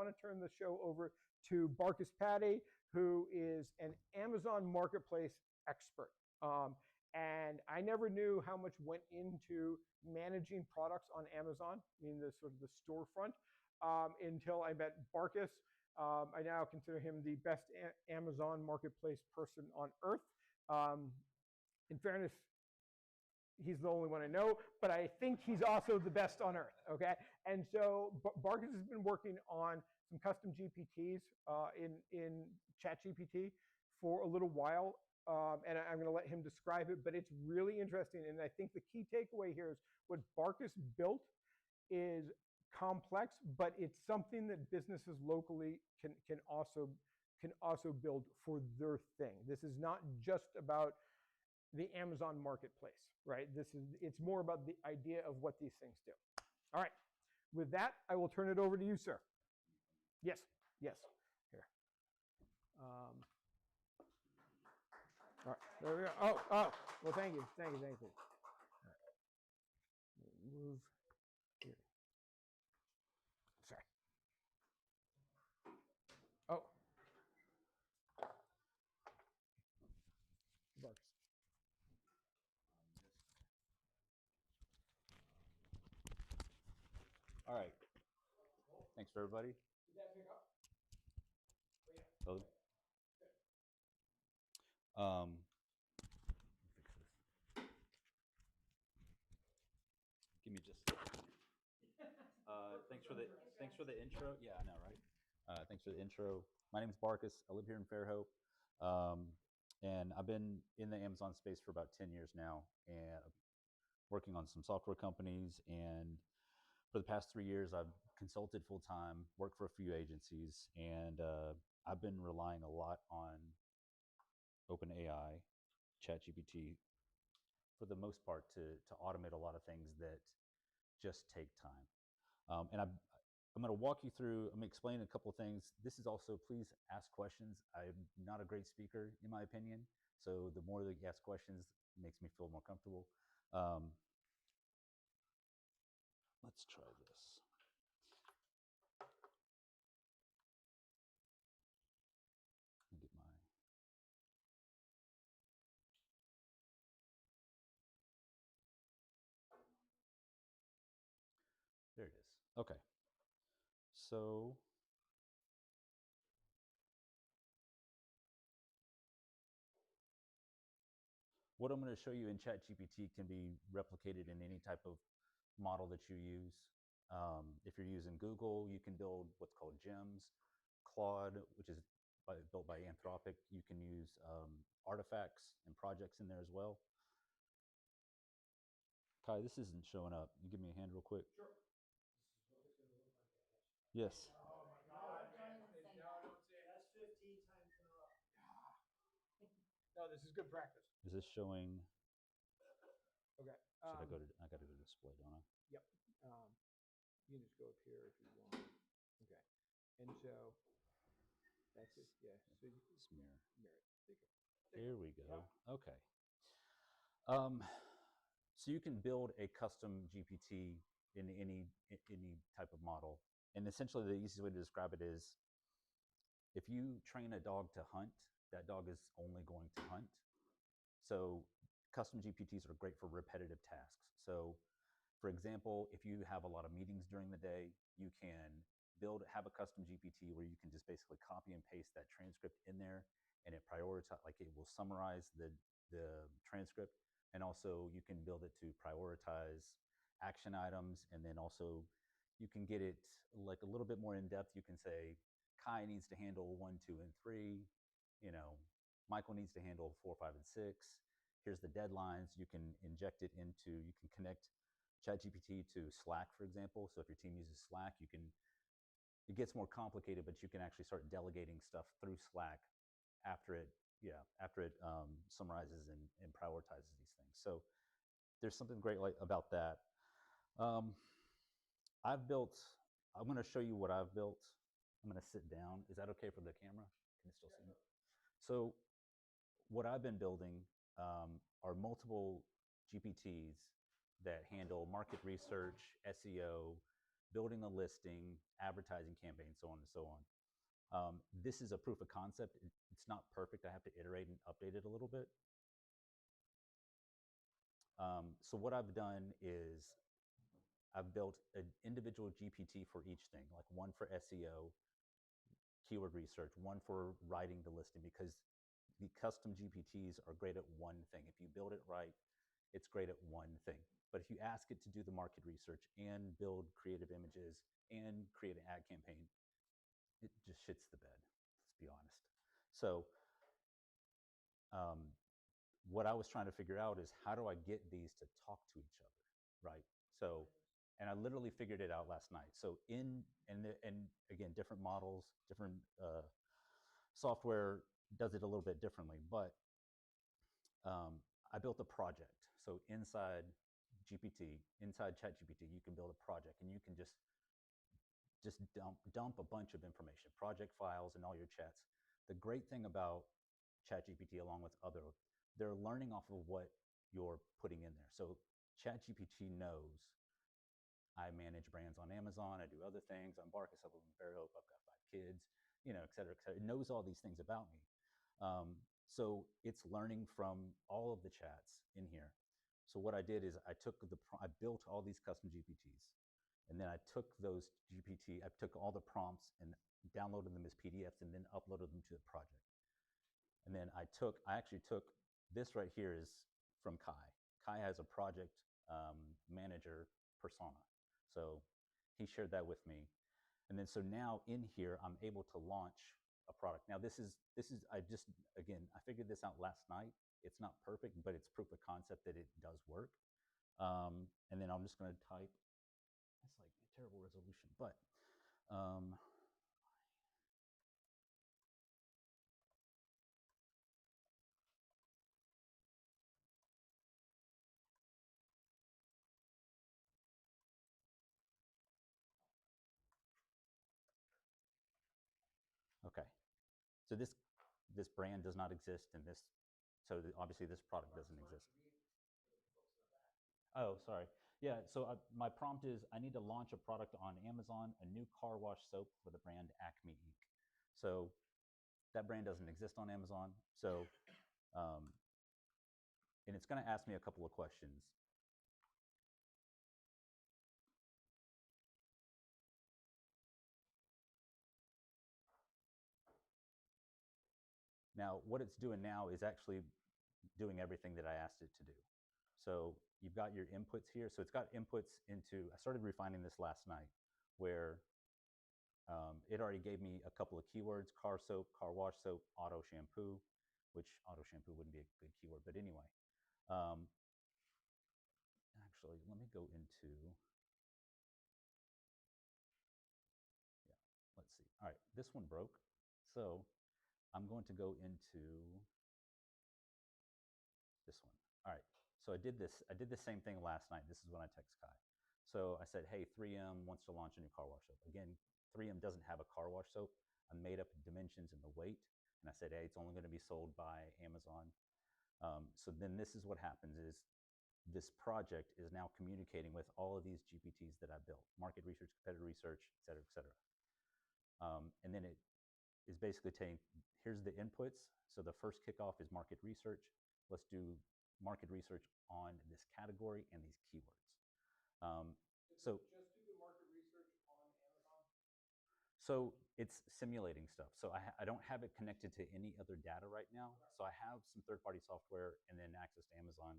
want to turn the show over to Barcus Patti, who is an Amazon Marketplace expert. And I never knew how much went into managing products on Amazon, I mean the sort of the storefront, until I met Barcus. I now consider him the best Amazon Marketplace person on earth. In fairness, he's the only one I know, but I think he's also the best on earth, okay? And so Barcus has been working on some custom GPTs in ChatGPT for a little while, and I'm gonna let him describe it, but it's really interesting, and I think the key takeaway here is what Barcus built is complex, but it's something that businesses locally can also build for their thing. This is not just about the Amazon Marketplace, right? It's more about the idea of what these things do. All right, with that, I will turn it over to you, sir. Yes, here. All right, there we go. Oh, well, thank you. All right. Move here. Sorry. Oh. Barcus. All right. Thanks for everybody. Did that pick up? Oh, yeah. Fix this. Give me just. Thanks for the intro. Yeah, I know, right? Thanks for the intro. My name is Barcus. I live here in Fairhope, and I've been in the Amazon space for about 10 years now, and working on some software companies. And for the past 3 years, I've consulted full time, worked for a few agencies, and I've been relying a lot on OpenAI, ChatGPT, for the most part, to automate a lot of things that just take time. And I'm going to walk you through, I'm going to explain a couple of things. This is also, please ask questions. I'm not a great speaker, in my opinion. So the more that you ask questions, it makes me feel more comfortable. Let's try this. Let me get my... There it is. Okay. So what I'm going to show you in ChatGPT can be replicated in any type of model that you use. If you're using Google, you can build what's called gems. Claude, which is built by Anthropic, you can use artifacts and projects in there as well. Kai, this isn't showing up. You give me a hand real quick. Sure. Yes. Oh my God, man. No, don't say it. That's 15 times in a row. No, this is good practice. Is this showing? Okay. I got to go to display, don't I? Yep. You can just go up here if you want. Okay. And so that's it. Yeah. So you can mirror it. There you go. Here we go. Yeah. Okay. So you can build a custom GPT in any type of model. And essentially the easiest way to describe it is, if you train a dog to hunt, that dog is only going to hunt. So custom GPTs are great for repetitive tasks. So for example, if you have a lot of meetings during the day, you can have a custom GPT where you can just basically copy and paste that transcript in there, and it will summarize the transcript. And also you can build it to prioritize action items. And then also you can get it like a little bit more in depth. You can say, Kai needs to handle 1, 2, and 3. Michael needs to handle 4, 5, and 6. Here's the deadlines. You can inject it into, you can connect ChatGPT to Slack, for example. So if your team uses Slack, it gets more complicated, but you can actually start delegating stuff through Slack after it summarizes and prioritizes these things. So there's something great about that. I'm going to show you what I've built. I'm going to sit down. Is that okay for the camera? Can it still see me? So what I've been building are multiple GPTs that handle market research, SEO, building a listing, advertising campaign, so on and so on. This is a proof of concept. It's not perfect. I have to iterate and update it a little bit. So what I've done is I've built an individual GPT for each thing, like one for SEO, keyword research, one for writing the listing, because the custom GPTs are great at one thing. If you build it right, it's great at one thing. But if you ask it to do the market research and build creative images and create an ad campaign, it just shits the bed, let's be honest. So what I was trying to figure out is, how do I get these to talk to each other, right? So, and I literally figured it out last night. So and again, different models, different software does it a little bit differently, but I built a project. So inside GPT, inside ChatGPT, you can build a project, and you can just dump a bunch of information, project files, and all your chats. The great thing about ChatGPT, along with other, they're learning off of what you're putting in there. So ChatGPT knows I manage brands on Amazon. I do other things. I'm Barcus. I live in Fairhope. I've got 5 kids, you know, et cetera, et cetera. It knows all these things about me. So it's learning from all of the chats in here. So what I did is I built all these custom GPTs, and then I took I took all the prompts and downloaded them as PDFs and then uploaded them to the project. And then I actually took this right here is from Kai. Kai has a project manager persona. So he shared that with me. And then so now in here, I'm able to launch a product. Now this is I figured this out last night. It's not perfect, but it's proof of concept that it does work. And then I'm just going to type. That's like a terrible resolution, but okay. So this brand does not exist, and obviously this product doesn't exist. Oh, sorry. Yeah, so my prompt is, I need to launch a product on Amazon, a new car wash soap for the brand Acme Inc. So that brand doesn't exist on Amazon. So, and it's going to ask me a couple of questions. Now, what it's doing now is actually doing everything that I asked it to do. So you've got your inputs here. So it's got inputs into, I started refining this last night, where it already gave me a couple of keywords: car soap, car wash soap, auto shampoo, which auto shampoo wouldn't be a good keyword, but anyway. Actually, let me go into, yeah, let's see. All right, this one broke. So I'm going to go into this one. All right, so I did the same thing last night. This is when I text Kai. So I said, hey, 3M wants to launch a new car wash soap. Again, 3M doesn't have a car wash soap. I made up dimensions and the weight, and I said, hey, it's only going to be sold by Amazon. So then this is what happens is, this project is now communicating with all of these GPTs that I built: market research, competitor research, et cetera, et cetera. And then it is basically saying, here's the inputs. So the first kickoff is market research. Let's do market research on this category and these keywords. So just do the market research on Amazon? So it's simulating stuff. So I don't have it connected to any other data right now. So I have some third-party software and then access to Amazon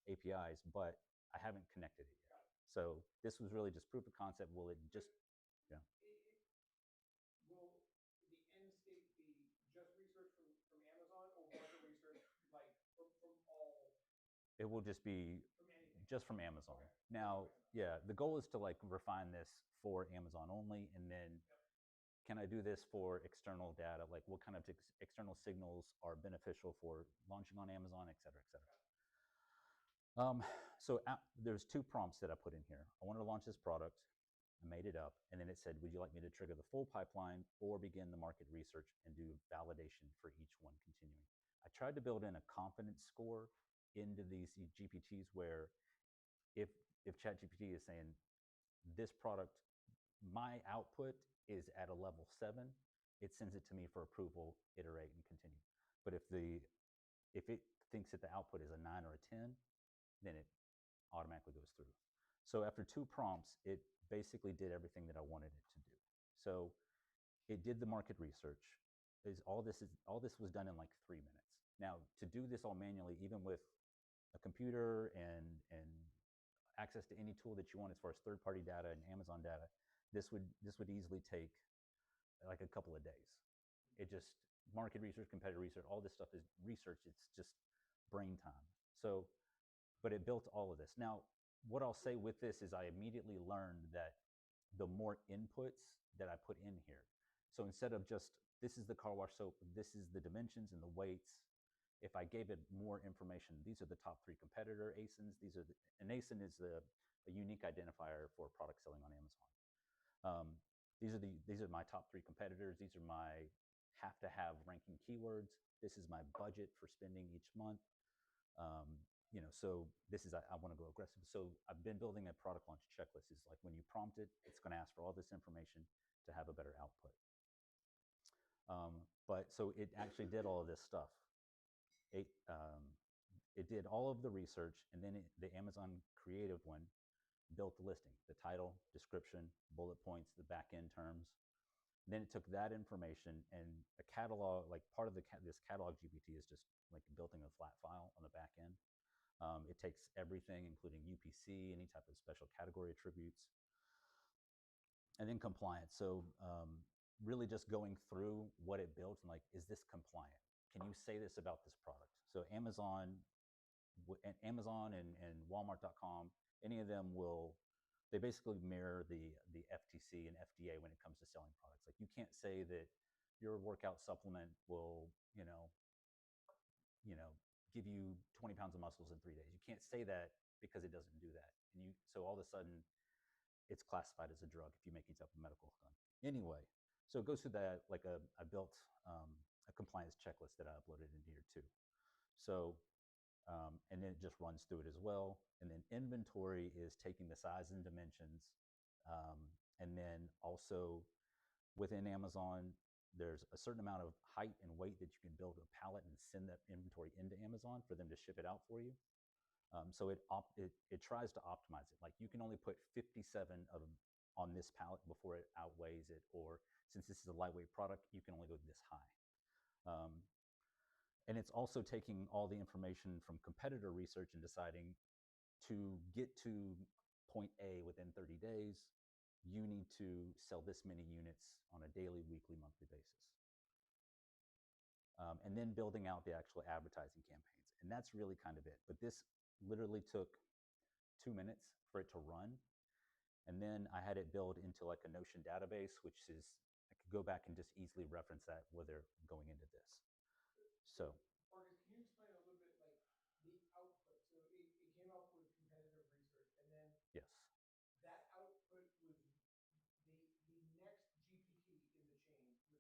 APIs, but I haven't connected it yet. So this was really just proof of concept. Will it just, yeah. Will the end state be just research from Amazon, or market research like from all? It will just be from anything? Just from Amazon. Okay. Now, yeah, the goal is to like refine this for Amazon only, and then can I do this for external data? Like, what kind of external signals are beneficial for launching on Amazon, et cetera, et cetera. So there's 2 prompts that I put in here. I wanted to launch this product. I made it up, and then it said, would you like me to trigger the full pipeline or begin the market research and do validation for each one continuing? I tried to build in a confidence score into these GPTs, where if ChatGPT is saying this product my output is at a level 7, it sends it to me for approval, iterate, and continue. But if it thinks that the output is a 9 or a 10, then it automatically goes through. So after 2 prompts, it basically did everything that I wanted it to do. So it did the market research. All this was done in like 3 minutes. Now, to do this all manually, even with a computer and access to any tool that you want as far as third-party data and Amazon data, this would easily take like a couple of days. It just market research, competitor research, all this stuff is research. It's just brain time. So, but it built all of this. Now, what I'll say with this is I immediately learned that the more inputs that I put in here. So instead of just, this is the car wash soap, this is the dimensions and the weights, if I gave it more information, these are the top 3 competitor ASINs. An ASIN is a unique identifier for product selling on Amazon. These are my top 3 competitors. These are my have-to-have ranking keywords. This is my budget for spending each month. So this is, I want to go aggressive. So I've been building a product launch checklist. It's like when you prompt it, it's going to ask for all this information to have a better output. But so it actually did all of this stuff. It did all of the research, and then the Amazon creative one built the listing, the title, description, bullet points, the back end terms. Then it took that information and a catalog, like part of this catalog GPT is just like building a flat file on the back end. It takes everything, including UPC, any type of special category attributes, and then compliance. So really just going through what it built and like, is this compliant? Can you say this about this product? So Amazon and Walmart.com, any of them they basically mirror the FTC and FDA when it comes to selling products. Like you can't say that your workout supplement will, give you 20 pounds of muscles in 3 days. You can't say that because it doesn't do that. So all of a sudden it's classified as a drug if you make it up a medical gun. Anyway, so it goes through that, I built a compliance checklist that I uploaded into here too. So, and then it just runs through it as well. And then inventory is taking the size and dimensions. And then also within Amazon, there's a certain amount of height and weight that you can build a pallet and send that inventory into Amazon for them to ship it out for you. So it tries to optimize it. Like you can only put 57 of them on this pallet before it outweighs it, or since this is a lightweight product, you can only go this high. And it's also taking all the information from competitor research and deciding to get to point A within 30 days, you need to sell this many units on a daily, weekly, monthly basis. And then building out the actual advertising campaigns. And that's really kind of it. But this literally took 2 minutes for it to run. And then I had it build into like a Notion database, which is, I could go back and just easily reference that where they're going into this. So, Barcus, can you explain a little bit like the output? So it came up with competitive research, and then yes, that output was the next GPT in the chain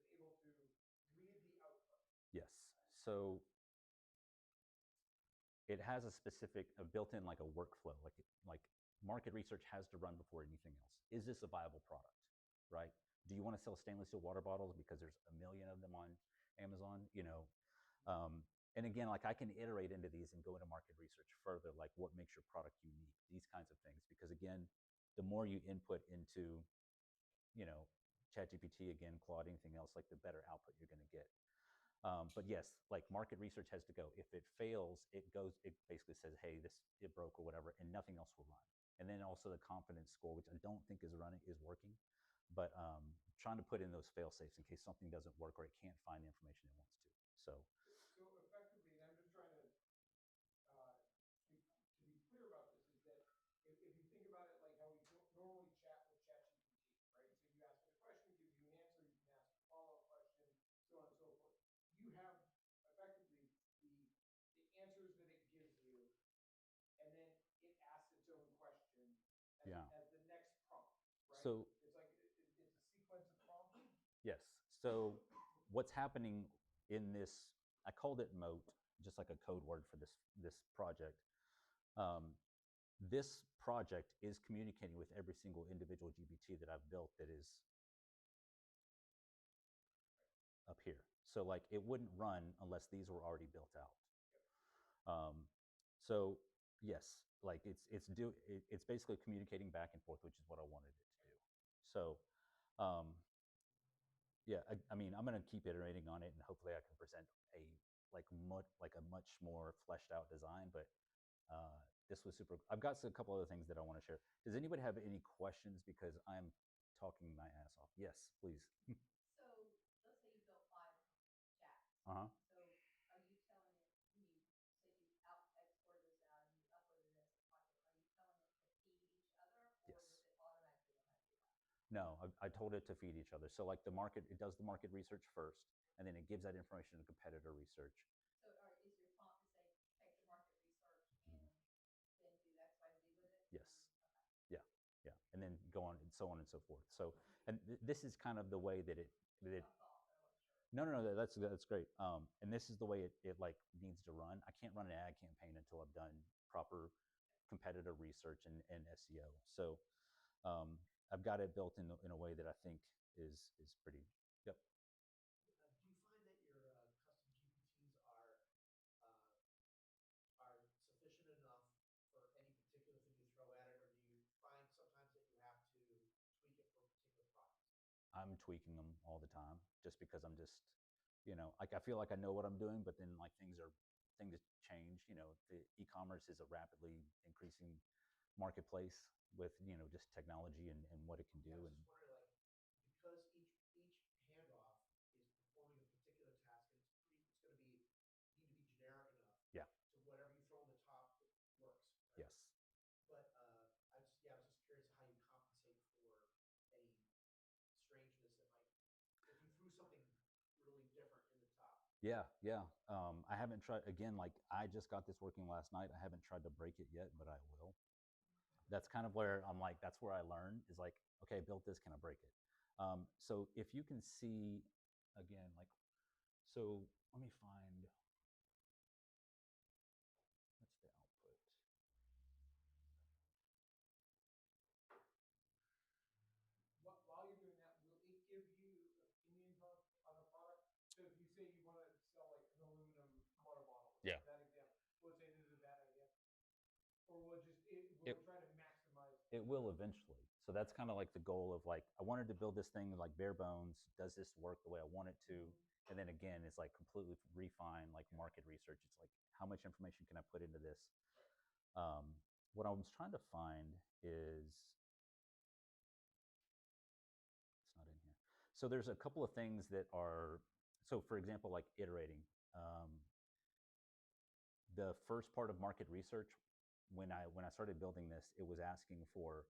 was able to read the output. yes. So it has a specific built-in like a workflow, like market research has to run before anything else. Is this a viable product, right? Do you want to sell stainless steel water bottles because there's a million of them on Amazon? And again, like I can iterate into these and go into market research further, like what makes your product unique, these kinds of things. Because again, the more you input into, ChatGPT, again, Claude, anything else, like the better output you're going to get. But yes, like market research has to go. If it fails, it basically says, hey, it broke or whatever, and nothing else will run. And then also the confidence score, which I don't think is working, but trying to put in those fail safes in case something doesn't work or it can't find the information it wants to. So effectively, and I'm just trying to be clear about this, is that if you think about it like how we normally chat with ChatGPT, right? So you ask it a question, it gives you an answer, you can ask a follow-up question, so on and so forth. You have effectively the answers that it gives you, and then it asks its own question as the next prompt, right? So it's like it's a sequence of prompts. yes. So what's happening in this, I called it moat, just like a code word for this project. this project is communicating with every single individual GPT that I've built that is up here. So like it wouldn't run unless these were already built out. So yes, like it's basically communicating back and forth, which is what I wanted it to do. So um, yeah, I mean, I'm gonna keep iterating on it, and hopefully I can present a a much more fleshed out design. But this was super. I've got a couple other things that I want to share. Does anybody have any questions? Because I'm talking my ass off. Yes, please. So let's say you built 5 chats. Uh-huh. So are you telling it when you said you exported this out and you uploaded it as a project, are you telling it to feed each other, or Yes. does it automatically know how to do that? No, I told it to feed each other. So like the market, it does the market research first, and then it gives that information to competitor research. So is your prompt to say take the market research and then do X, Y, and Z with it? Yes. Okay. Yeah. Yeah. And then go on and so on and so forth. So, and this is kind of the way that it. I thought, but I wasn't sure. No, that's great. And this is the way it like needs to run. I can't run an ad campaign until I've done proper competitor research and SEO. So, I've got it built in a way that I think is pretty. Yep. Do you find that your custom GPTs are sufficient enough for any particular thing you throw at it, or do you find sometimes that you have to tweak it for particular projects? I'm tweaking them all the time just because I'm just, like I feel like I know what I'm doing, but then like things change. The e-commerce is a rapidly increasing marketplace with, just technology and what it can do. I was And just wondering, like, because each handoff is performing a particular task, and it's going to be need to be generic enough. Yeah. To whatever you throw on the top, it works. Right? Yes. But I was just curious how you compensate for any strangeness that might, if you threw something really different in the top. Yeah. I haven't tried again. Like I just got this working last night. I haven't tried to break it yet, but I will. That's kind of where I'm like, that's where I learn is like, okay, I built this, can I break it? So if you can see again, like, so let me find, what's the output? While you're doing that, will it give you opinions on a product? So if you say you want to sell like an aluminum water bottle, Yeah. that example, will it say this is a bad idea? Or will it try to maximize? It will eventually. So that's kind of like the goal of like, I wanted to build this thing like bare bones. Does this work the way I want it to? And then again, it's like completely refine like market research. It's like, how much information can I put into this? What I was trying to find is, it's not in here. So there's a couple of things that are, so for example, like iterating. The first part of market research, when I started building this, it was asking for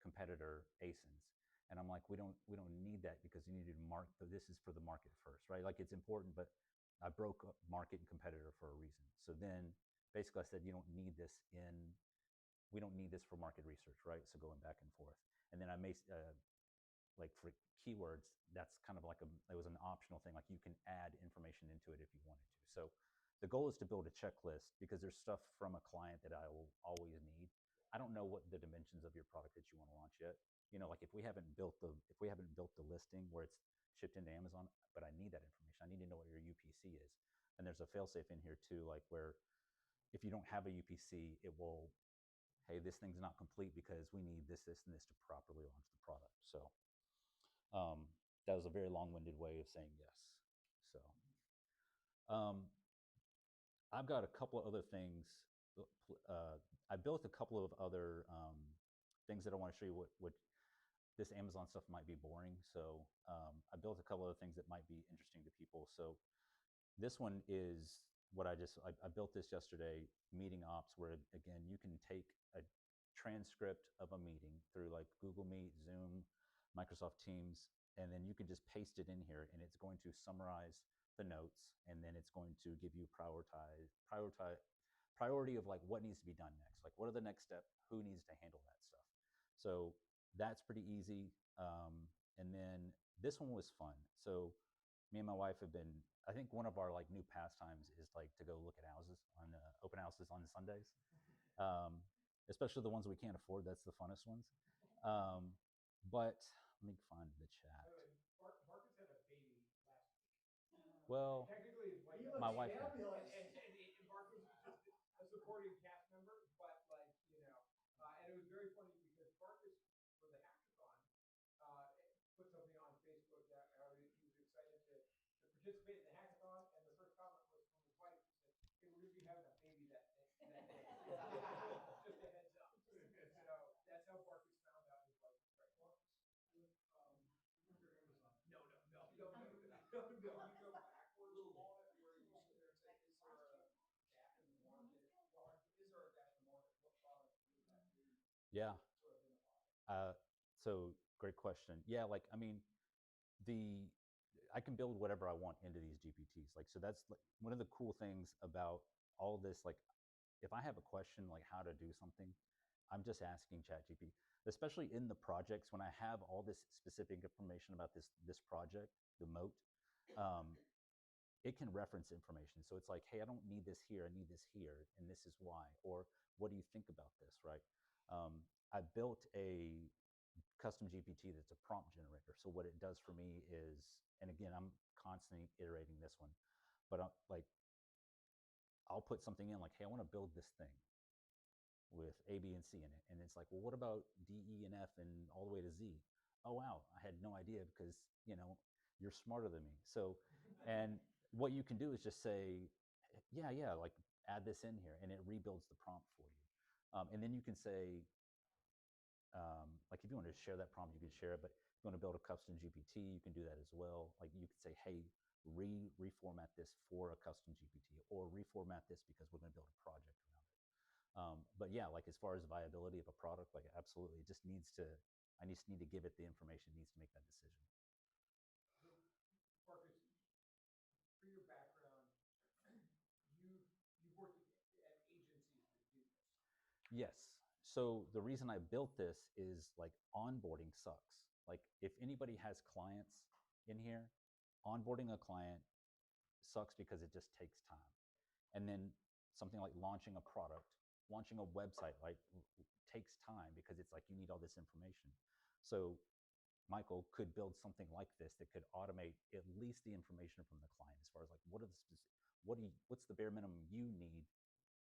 competitor ASINs, and I'm like, we don't need that because you need to mark. This is for the market first, right? Like it's important, but I broke up market and competitor for a reason. So then basically I said, we don't need this for market research, right? So going back and forth, and then I made like for keywords, that's kind of like it was an optional thing. Like you can add information into it if you wanted to. So the goal is to build a checklist because there's stuff from a client that I will always need. I don't know what the dimensions of your product that you want to launch yet. Like if we haven't built the listing where it's shipped into Amazon, but I need that information. I need to know what your UPC is. And there's a failsafe in here too, like where if you don't have a UPC, it will, hey, this thing's not complete because we need this, and this to properly launch the product. So that was a very long-winded way of saying yes. So I've got a couple of other things. I built a couple of other things that I want to show you what this Amazon stuff might be boring. So I built a couple of things that might be interesting to people. So this one is what I built this yesterday, meeting ops, where again, you can take a transcript of a meeting through like Google Meet, Zoom, Microsoft Teams, and then you can just paste it in here and it's going to summarize the notes, and then it's going to give you priority of like what needs to be done next. Like what are the next steps? Who needs to handle that stuff? So that's pretty easy. And then this one was fun. So me and my wife have been, I think one of our like new pastimes is like to go look at houses on open houses on Sundays. especially the ones we can't afford. That's the funnest ones. But let me find the chat. Barcus had a baby last week. Well, Technically, his wife. my wife. And Barcus was just a supporting cast member, but and it was very funny because Barcus for the hackathon put something on Facebook that he was excited to participate in the hackathon, and the first comment was from his wife. He said, "Hey, we're gonna be having a baby that day." Just a heads up. So that's how Barcus found out his wife was pregnant. With your Amazon. No. You go backwards on it where you sit there and say, is there a gap in the market? Well, is there a gap in the market? What product would that be? Yeah. To identify? So great question. Yeah, like I mean, I can build whatever I want into these GPTs. Like, so that's like one of the cool things about all this. Like, if I have a question like how to do something, I'm just asking ChatGPT. Especially in the projects when I have all this specific information about this project, the moat, it can reference information. So it's like, hey, I don't need this here. I need this here, and this is why. Or what do you think about this, right? I built a custom GPT that's a prompt generator. So what it does for me is, and again, I'm constantly iterating this one, but I'll put something in like, hey, I want to build this thing with A, B, and C in it. And it's like, well, what about D, E, and F and all the way to Z? Oh, wow, I had no idea because, you're smarter than me. So, and what you can do is just say, yeah, like add this in here, and it rebuilds the prompt for you. And then you can say, like if you want to share that prompt, you can share it, but if you want to build a custom GPT, you can do that as well. Like you could say, hey, reformat this for a custom GPT, or reformat this because we're going to build a project around it. But yeah, like as far as viability of a product, like absolutely, it just needs to, I just need to give it the information it needs to make that decision. Marcus, for your background, you've worked at agencies that do this. Yes. So the reason I built this is like onboarding sucks. Like if anybody has clients in here, onboarding a client sucks because it just takes time. And then something like launching a product, launching a website, right, takes time because it's like you need all this information. So Michael could build something like this that could automate at least the information from the client as far as like what's the bare minimum you need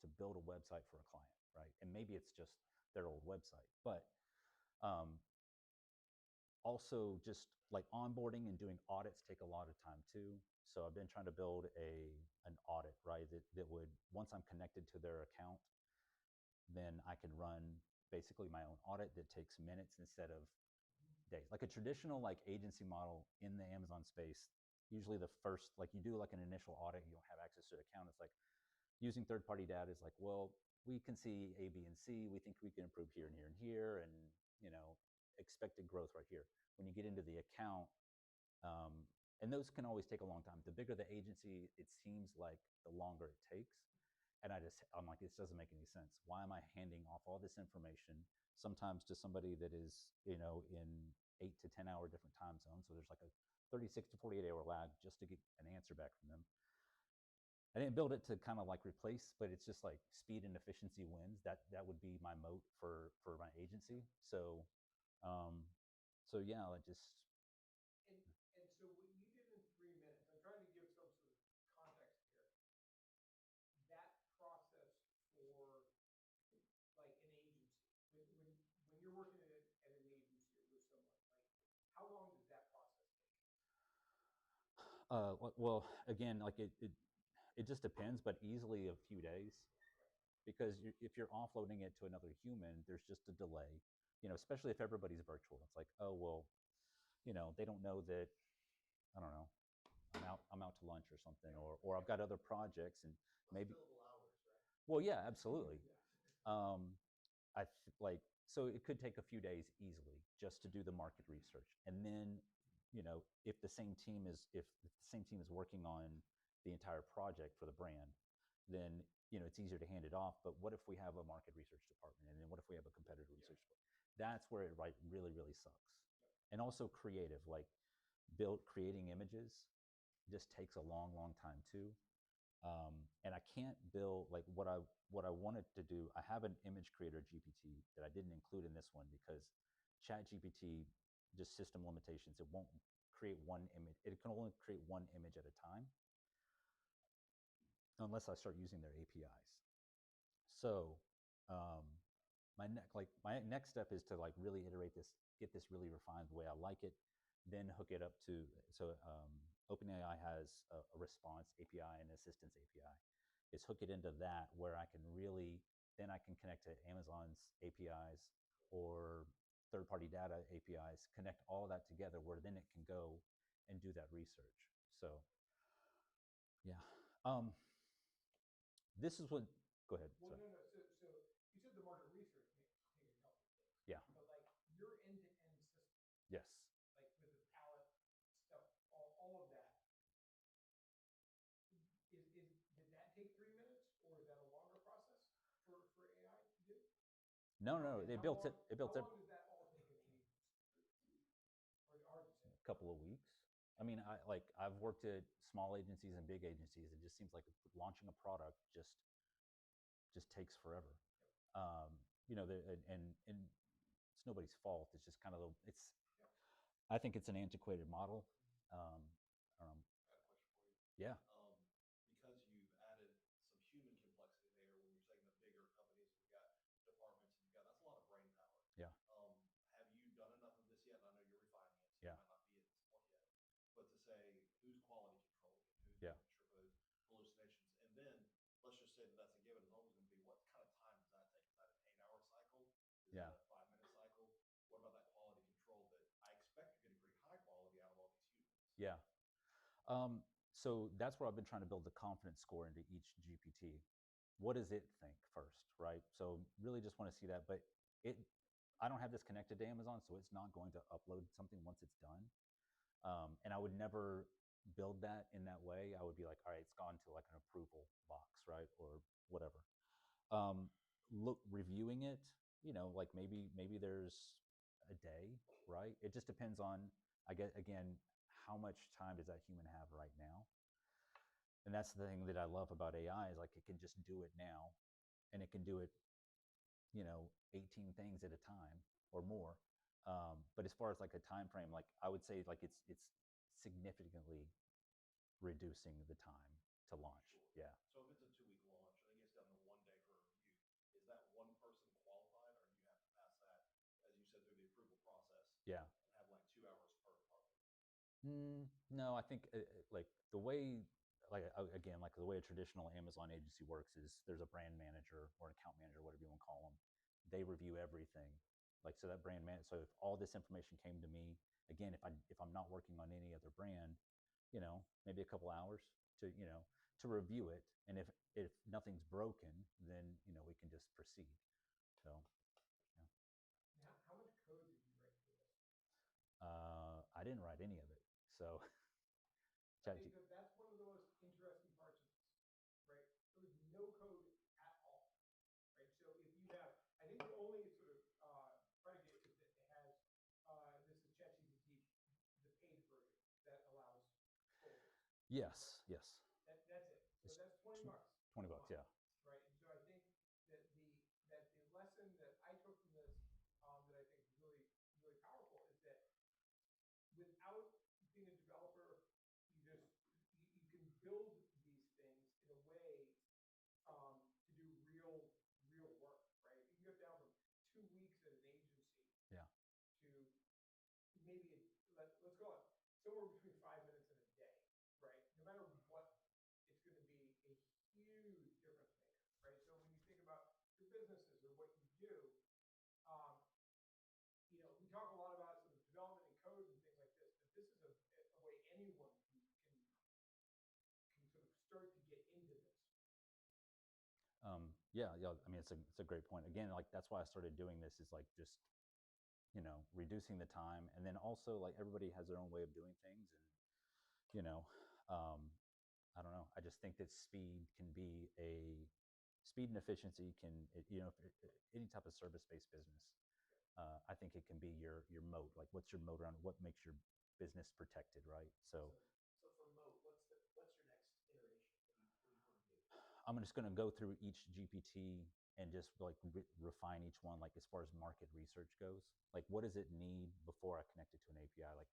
to build a website for a client, right? And maybe it's just their old website, but also just like onboarding and doing audits take a lot of time too. So I've been trying to build an audit, right? That would, once I'm connected to their account, then I can run basically my own audit that takes minutes instead of days. Like a traditional like agency model in the Amazon space, usually the first, like you do like an initial audit, you don't have access to the account. It's like using third-party data is like, well, we can see A, B, and C. We think we can improve here and here and here, and expected growth right here. When you get into the account, and those can always take a long time. The bigger the agency, it seems like the longer it takes. And I'm like, this doesn't make any sense. Why am I handing off all this information, sometimes to somebody that is, in 8 to 10 hour different time zones? So there's like a 36 to 48-hour lag just to get an answer back from them. I didn't build it to kind of like replace, but it's just like speed and efficiency wins. That would be my moat for my agency. So, yeah, I just. And so what you did in 3 minutes, I'm trying to give some sort of context here. That process for like an agency, when you're working at an agency with someone, like how long does that process take? Well, again, like it just depends, but easily a few days, because if you're offloading it to another human, there's just a delay, especially if everybody's virtual. It's like, oh, well, they don't know that, I don't know, I'm out to lunch or something, or I've got other projects and maybe. Billable hours, right? Well, yeah, absolutely. So it could take a few days easily just to do the market research. And then, if the same team is working on the entire project for the brand, then, it's easier to hand it off. But what if we have a market research department? And then what if we have a competitor research department? That's where it really, really sucks. And also creative, like creating images just takes a long, long time too. And I can't build like what I wanted to do. I have an image creator GPT that I didn't include in this one because Chat GPT, just system limitations. It won't create one image. It can only create one image at a time unless I start using their APIs. So my next step is to like really iterate this, get this really refined the way I like it, then hook it up to OpenAI has a response API and assistance API. Is hook it into that where I can really, then I can connect to Amazon's APIs or third-party data APIs, connect all of that together where then it can go and do that research. So yeah. This is what, go ahead. Well, no. So you said the market research take a couple of things. Yeah. But like your end-to-end system, Yes. like with the palette stuff, all of that, did that take 3 minutes, or is that a longer process for AI to do? No, And they how built it. long- They built How it long does that all take in changes? Or hard to say. a couple of weeks. I mean, I've worked at small agencies and big agencies. It just seems like launching a product just takes forever. You know, and it's nobody's fault. It's just kind of it's. I think it's an antiquated model. I don't know. I Yeah. had a question for you. Because you've added some human complexity there when you're saying the bigger companies and you've got departments and you've got, that's a lot of brain power. Yeah. Have you done enough of this yet? And I know you're refining it, so Yeah. you might not be at this point yet. But to say who's quality controlling it, who's Yeah. making sure for those hallucinations, and then let's just say that that's a given. It's always going to be, what kind of time does that take? Is that an 8-hour cycle? Is Yeah. that a 5-minute cycle? What about that quality control that I expect you're getting pretty high quality out of all these humans? Yeah. So that's where I've been trying to build the confidence score into each GPT. What does it think first, right? So really just want to see that, but I don't have this connected to Amazon, so it's not going to upload something once it's done. And I would never build that in that way. I would be like, all right, it's gone to like an approval box, right? Or whatever. Reviewing it, you know, like maybe there's a day, right? It just depends on, I guess, again, how much time does that human have right now? And that's the thing that I love about AI is like it can just do it now, and it can do it, you know, 18 things at a time or more. But as far as like a time frame, like I would say like it's significantly reducing the time to launch. Sure. Yeah. So if it's a 2-week launch and it gets down to 1 day for a review, is that one person qualified, or do you have to pass that, as you said, through the approval process? Yeah. And have like 2 hours per department? No, I think like the way, like again, like the way a traditional Amazon agency works is there's a brand manager or an account manager, whatever you want to call them. They review everything. Like so that brand man. So if all this information came to me, again, if I'm not working on any other brand, you know, maybe a couple hours to to review it, and if nothing's broken, then you know we can just proceed. So yeah. How much code did you write for this? I didn't write any of it, so. I think that's one of the most interesting parts of this, right? There was no code at all, right? So if you have, I think the only sort of predicate is that it has, this is ChatGPT, the paid version that allows folders. Yes. That's it. So that's $20. $20, yeah. Right. And so I think that the lesson that I took from this, that I think is really, really powerful is that without being a developer, you can build these things in a way to do real work, right? You can go down from 2 weeks at an agency Yeah. to maybe let's call it somewhere between 5 minutes and a day, right? No matter what, it's going to be a huge difference maker, right? So when you think about your businesses or what you do, you know, we talk a lot about sort of development and code and things like this, but this is a way anyone can sort of start to get into this. Yeah. I mean, it's a great point. Again, like that's why I started doing this is like just, you know, reducing the time, and then also like everybody has their own way of doing things, and you know, I don't know. I just think that speed and efficiency can, you know, any type of service-based business. I think it can be your moat. Like, what's your moat around what makes your business protected, right? So for moat, what's your next iteration? What do you want to I'm just going to go through each GPT and just like refine each one, like as far as market research goes. Like, what does it need before I connect it to an API? Like,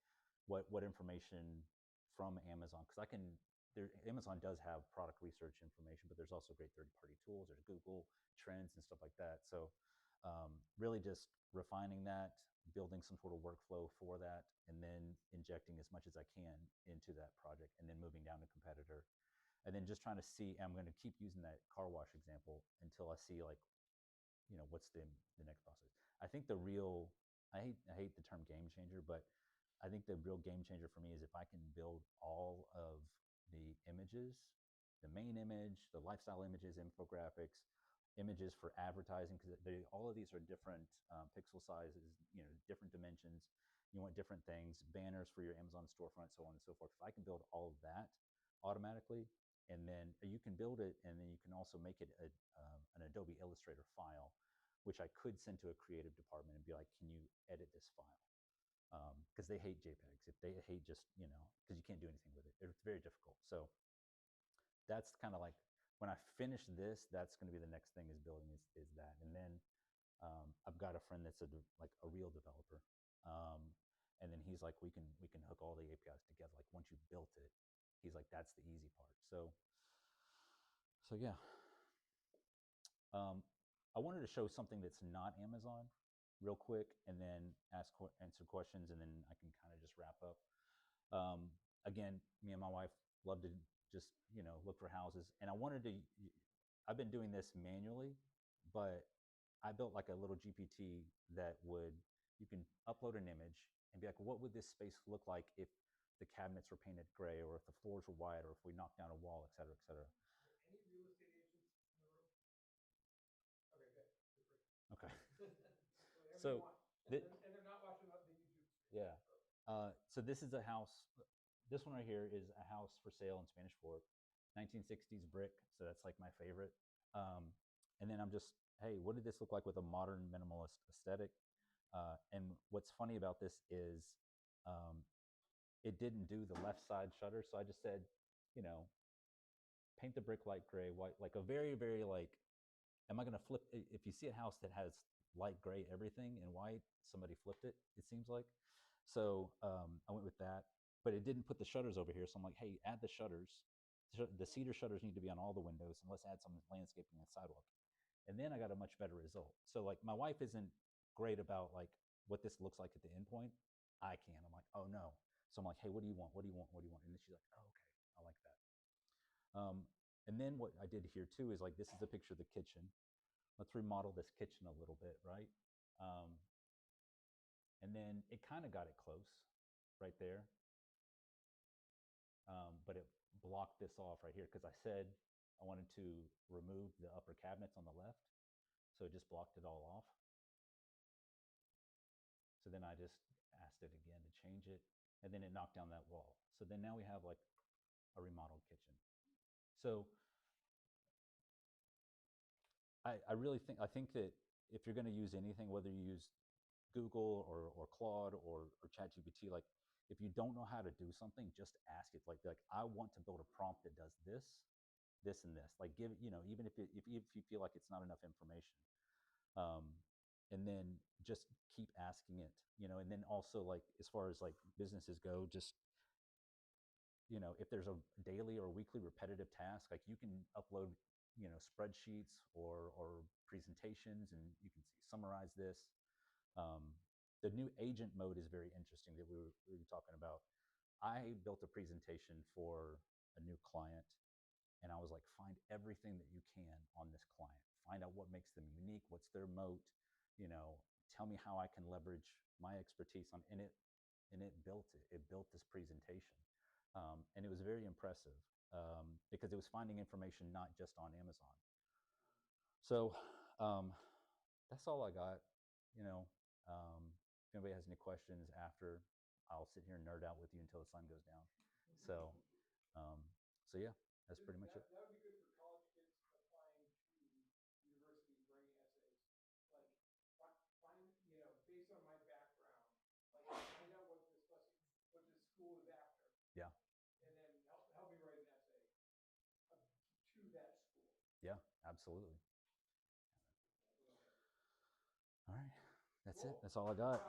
what information from Amazon? Because Amazon does have product research information, but there's also great third-party tools. There's Google Trends and stuff like that. So really just refining that, building some sort of workflow for that, and then injecting as much as I can into that project, and then moving down to competitor. And then just trying to see, I'm going to keep using that car wash example until I see like, what's the next process. I think I hate the term game changer, but I think the real game changer for me is if I can build all of the images, the main image, the lifestyle images, infographics, images for advertising, because all of these are different pixel sizes, different dimensions. You want different things, banners for your Amazon storefront, so on and so forth. If I can build all of that automatically, and then you can build it, and then you can also make it an Adobe Illustrator file, which I could send to a creative department and be like, can you edit this file? Because they hate JPEGs. If they hate just, because you can't do anything with it. It's very difficult. So that's kind of like, when I finish this, that's going to be the next thing is building is that. And then I've got a friend that's a real developer. And then he's like, we can hook all the APIs together. Like once you've built it, he's like, that's the easy part. So yeah. I wanted to show something that's not Amazon real quick, and then answer questions, and then I can kind of just wrap up. Again, me and my wife love to just, look for houses. And I've been doing this manually, but I built like a little GPT that you can upload an image and be like, what would this space look like if the cabinets were painted gray, or if the floors were white, or if we knocked down a wall, et cetera, et cetera. Any real estate agents in the room? Okay, good. Okay. Whatever So you want. And they're not watching the YouTube stream. Yeah. So this is a house. This one right here is a house for sale in Spanish Fork, 1960s brick. So that's like my favorite. And then I'm just, hey, what did this look like with a modern minimalist aesthetic? And what's funny about this is it didn't do the left side shutter. So I just said, paint the brick light gray, white, like a very, very like, am I going to flip? If you see a house that has light gray everything and white, somebody flipped it, it seems like. So I went with that, but it didn't put the shutters over here. So I'm like, hey, add the shutters. The cedar shutters need to be on all the windows, and let's add some landscaping and sidewalk. And then I got a much better result. So like my wife isn't great about like what this looks like at the end point. I can. I'm like, oh no. So I'm like, hey, what do you want? What do you want? What do you want? And then she's like, oh, okay, I like that. And then what I did here too is like, this is a picture of the kitchen. Let's remodel this kitchen a little bit, right? And then it kind of got it close right there. But it blocked this off right here because I said I wanted to remove the upper cabinets on the left. So it just blocked it all off. So then I just asked it again to change it, and then it knocked down that wall. So then now we have like a remodeled kitchen. So I really think that if you're going to use anything, whether you use Google or Claude or ChatGPT, like if you don't know how to do something, just ask it. Like I want to build a prompt that does this, this, and this. Like give, even if you feel like it's not enough information, and then just keep asking it, and then also like as far as like businesses go, just if there's a daily or weekly repetitive task, like you can upload spreadsheets or presentations, and you can summarize this. The new agent mode is very interesting that we were talking about. I built a presentation for a new client, and I was like, find everything that you can on this client. Find out what makes them unique, what's their moat, tell me how I can leverage my expertise on, and it built it. It built this presentation. And it was very impressive because it was finding information not just on Amazon. So that's all I got. If anybody has any questions after, I'll sit here and nerd out with you until the sun goes down. So yeah, that's pretty much it. That would be good for college kids applying to universities, writing essays. Like find, based on my background, like find out what this school is after. Yeah. And then help me write an essay to that school. Yeah, absolutely. All right, that's it. That's all I got.